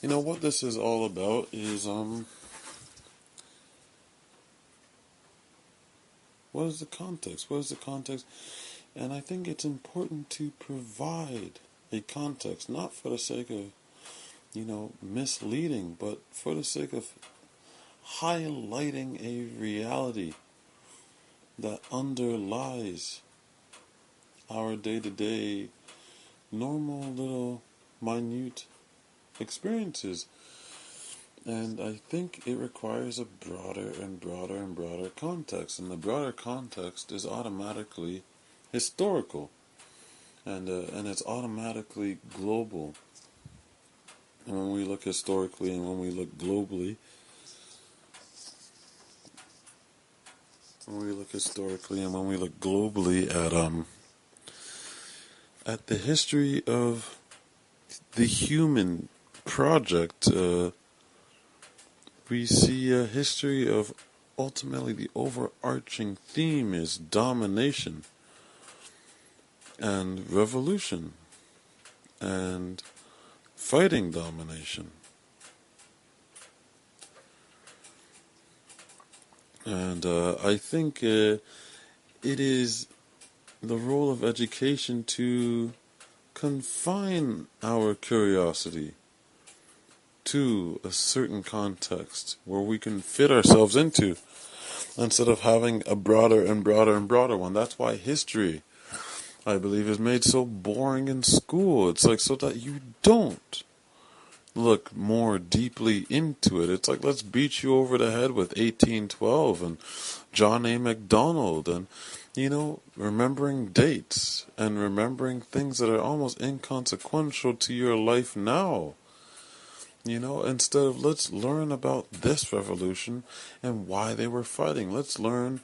What this is all about is what is the context? What is the context? And I think it's important to provide a context, not for the sake of, misleading, but for the sake of highlighting a reality that underlies our day-to-day normal little minute experiences. And I think it requires a broader and broader and broader context. And the broader context is automatically historical. And it's automatically global. And when we look historically and when we look globally, at the history of the human project, we see a history of ultimately the overarching theme is domination and revolution and fighting domination. And I think it is the role of education to confine our curiosity to a certain context where we can fit ourselves into, instead of having a broader and broader and broader one. That's why history, I believe, is made so boring in school. It's like so that you don't look more deeply into it. It's like, let's beat you over the head with 1812 and John A. MacDonald and, remembering dates and remembering things that are almost inconsequential to your life now. Instead of, let's learn about this revolution and why they were fighting. Let's learn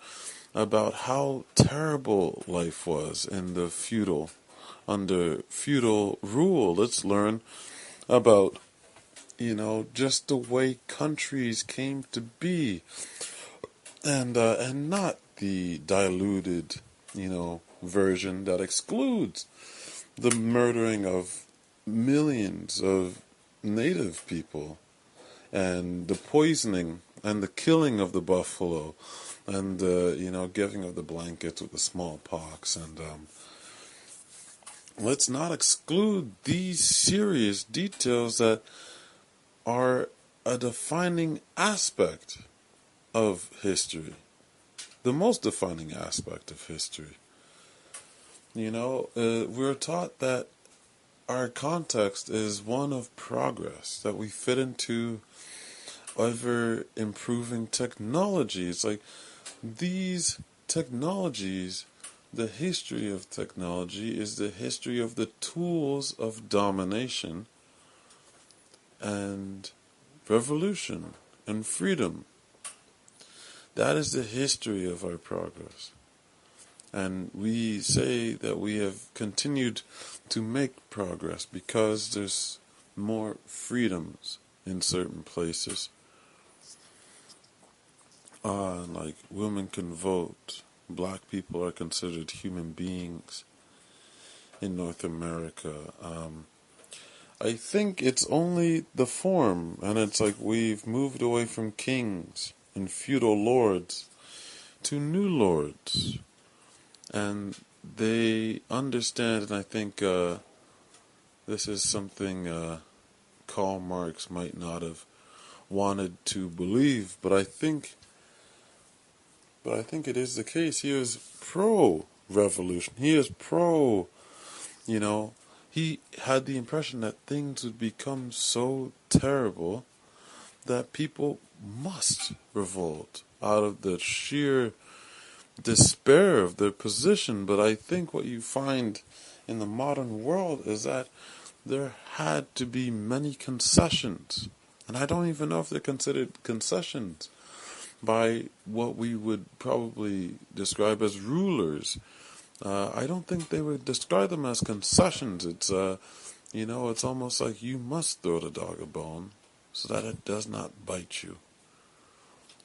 about how terrible life was in the under feudal rule. Let's learn about, just the way countries came to be, and not the diluted, version that excludes the murdering of millions of native people, and the poisoning and the killing of the buffalo, and the giving of the blankets with the smallpox, and let's not exclude these serious details that are a defining aspect of history, the most defining aspect of history. We're taught that our context is one of progress, that we fit into ever improving technology. It's like these technologies, the history of technology is the history of the tools of domination and revolution and freedom. That is the history of our progress. And we say that we have continued to make progress because there's more freedoms in certain places. Like women can vote, black people are considered human beings in North America. I think it's only the form, and it's like we've moved away from kings and feudal lords to new lords. And they understand, and I think this is something Karl Marx might not have wanted to believe, but I think it is the case. He is pro-revolution. He is he had the impression that things would become so terrible that people must revolt out of the sheer despair of their position. But I think what you find in the modern world is that there had to be many concessions. And I don't even know if they're considered concessions by what we would probably describe as rulers. I don't think they would describe them as concessions. It's it's almost like you must throw the dog a bone so that it does not bite you.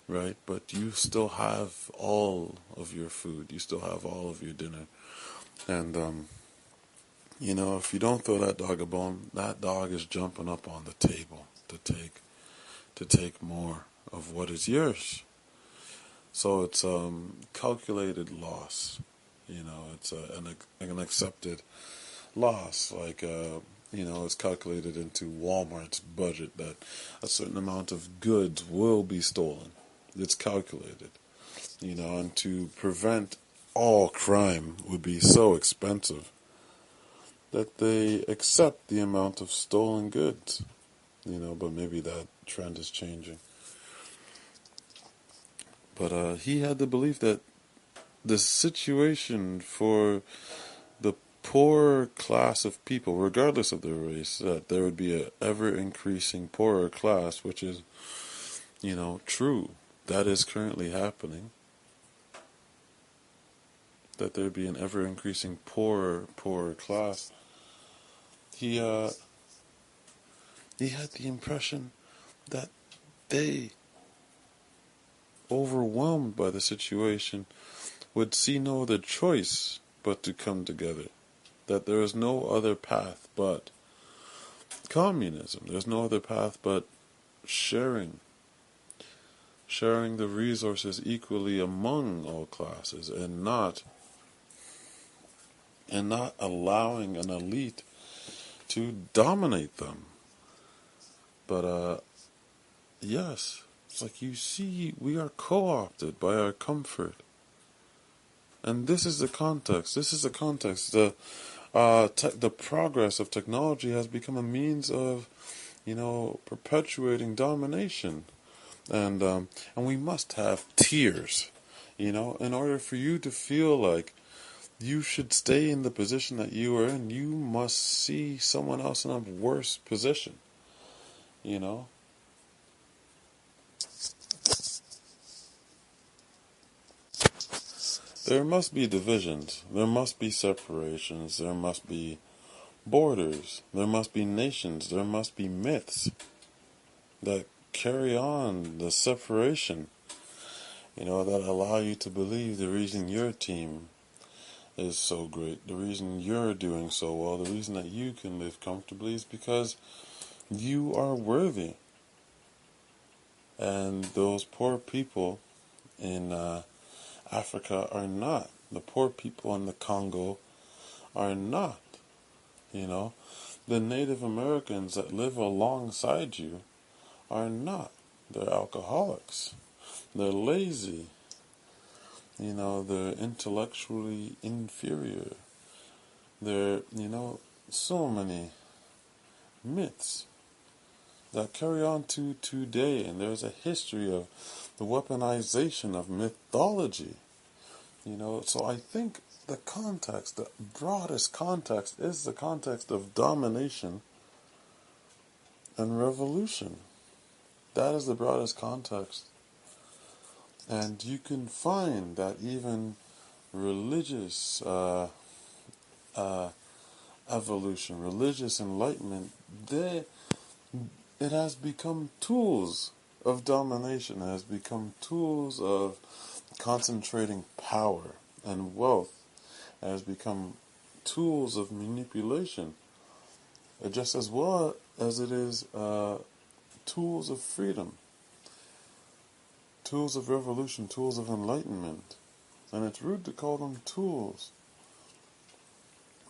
Right? But you still have all of your food. You still have all of your dinner. And, if you don't throw that dog a bone, that dog is jumping up on the table. to take more of what is yours. So it's calculated loss. It's an accepted loss. Like it's calculated into Walmart's budget that a certain amount of goods will be stolen. It's calculated. And to prevent all crime would be so expensive that they accept the amount of stolen goods. But maybe that trend is changing. But he had the belief that the situation for the poor class of people, regardless of their race, that there would be a ever-increasing poorer class, which is, true. That is currently happening. That there would be an ever-increasing poorer class. He had the impression that they, overwhelmed by the situation, would see no other choice but to come together. That there is no other path but communism. There's no other path but sharing the resources equally among all classes, and not allowing an elite to dominate them. But yes, it's like, you see, we are co-opted by our comfort. And this is the context. The progress of technology has become a means of, perpetuating domination. And we must have tiers, in order for you to feel like you should stay in the position that you are in. You must see someone else in a worse position, There must be divisions, there must be separations, there must be borders, there must be nations, there must be myths that carry on the separation, that allow you to believe the reason your team is so great, the reason you're doing so well, the reason that you can live comfortably is because you are worthy. And those poor people in Africa are not. The poor people in the Congo are not. The Native Americans that live alongside you are not. They're alcoholics. They're lazy. They're intellectually inferior. There, so many myths that carry on to today, and there's a history of the weaponization of mythology. So I think the broadest context is the context of domination and revolution. That is the broadest context. And you can find that even religious evolution, religious enlightenment, it has become tools of domination. It has become tools of concentrating power and wealth. It has become tools of manipulation, just as well as it is tools of freedom, tools of revolution, tools of enlightenment. And it's rude to call them tools.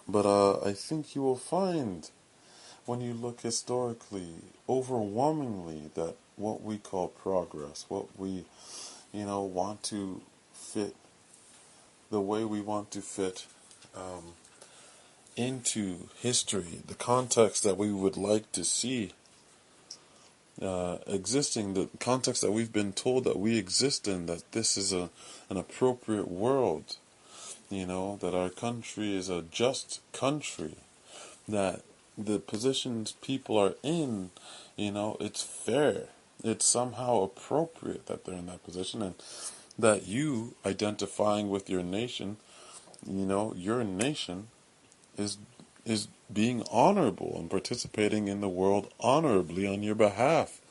But I think you will find, when you look historically, overwhelmingly, that what we call progress, what we, want to fit, the way we want to fit into history, the context that we would like to see existing, the context that we've been told that we exist in, that this is an appropriate world, that our country is a just country, that the positions people are in, it's fair, it's somehow appropriate that they're in that position, and that you identifying with your nation, your nation is being honorable and participating in the world honorably on your behalf.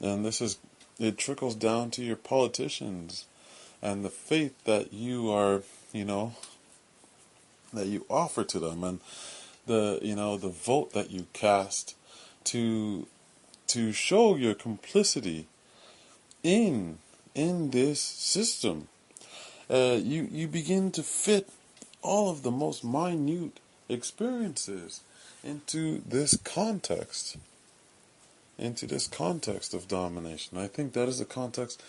And it trickles down to your politicians and the faith that you are, that you offer to them, and the vote that you cast to to show your complicity in this system. You begin to fit all of the most minute experiences into this context, of domination. I think that is the context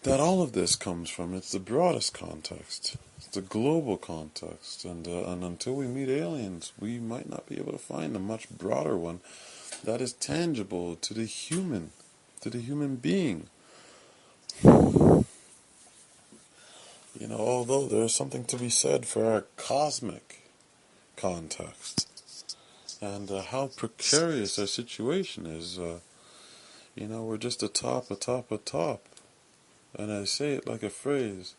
that all of this comes from. It's the broadest context. It's the global context. And until we meet aliens, we might not be able to find a much broader one that is tangible to the human being. Although there's something to be said for our cosmic context and how precarious our situation is. We're just atop. And I say it like a phrase,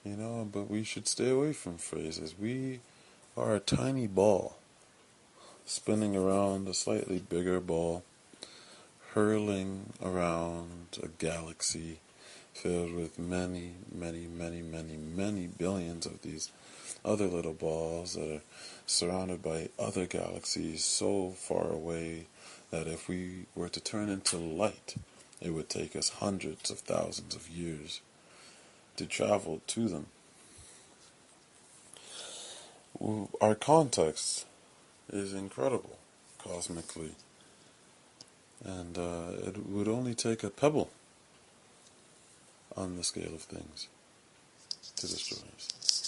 but we should stay away from phrases. We are a tiny ball spinning around a slightly bigger ball, hurling around a galaxy filled with many, many, many, many, many billions of these other little balls that are surrounded by other galaxies so far away that if we were to turn into light, it would take us hundreds of thousands of years to travel to them. Our context is incredible, cosmically, and it would only take a pebble on the scale of things to destroy us.